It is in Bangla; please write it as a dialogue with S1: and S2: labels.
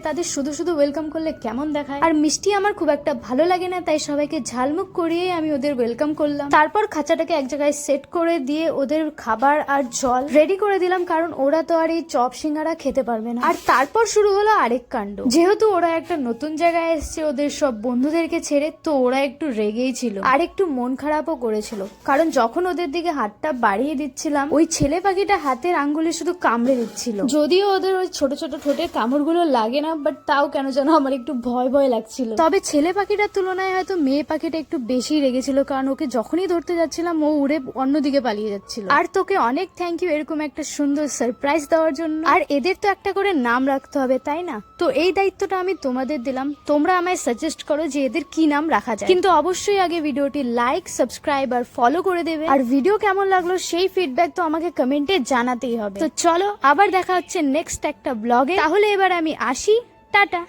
S1: তাদের শুধু শুধু ওয়েলকাম করলে কেমন দেখায়। আর মিষ্টি আমার খুব একটা ভালো লাগে না, তাই সবাইকে ঝালমুখ করিয়ে আমি ওদের ওয়েলকাম করলাম। তারপর খাঁচাটাকে এক জায়গায় সেট করে দিয়ে ওদের খাবার আর জল রেডি করে দিলাম, কারণ ওরা তো আর এই চপ সিঙ্গারা খেতে পারবে না। আর তারপর শুরু হলো আরেক কাণ্ড। যেহেতু ওরা একটা নতুন জায়গায় এসছে ওদের সব বন্ধুদেরকে ছেড়ে, তো ওরা একটু রেগেই ছিল আর একটু মন খারাপও করেছিল, কারণ যখন ওদের দিকে হাতটা বাড়িয়ে দিচ্ছিলাম ওই ছেলে পাখিটা হাতের আঙ্গুলে শুধু কামড়ে দিচ্ছিল। যদিও ওদের ওই ছোট ছোট ঠোঁটের কামড়গুলো লাগে না, বাট তাও কেন যেন আমার একটু ভয় ভয় লাগছিল। তবে ছেলে পাখিটার তুলনায় হয়তো মেয়ে পাখিটা একটু বেশি রেগেছিল, কারণ ওকে যখনই ধরতে যাচ্ছিলাম ও উড়ে অন্যদিকে পালিয়ে যাচ্ছিল। আর তোকে অনেক থ্যাংক ইউ এরকম একটা সুন্দর সারপ্রাইজ দেওয়ার জন্য। আর এদের তো একটা করে নাম রাখতে হবে, তাই না? তো এই দায়িত্বটা আমি তোমাদের দিলাম, তোমরা আমায় সাজেস্ট করো যে এদের কি নাম রাখা যায়। কিন্তু অবশ্যই আগে ভিডিওটি লাইক, সাবস্ক্রাইব আর ফলো করে দেবে। আর ভিডিও কেমন লাগলো সেই ফিডব্যাক তো আমাকে কমেন্টে জানাতেই হবে। তো চলো আবার দেখা হচ্ছে নেক্সট একটা ব্লগে। তাহলে এবার আমি আসি, টাটা।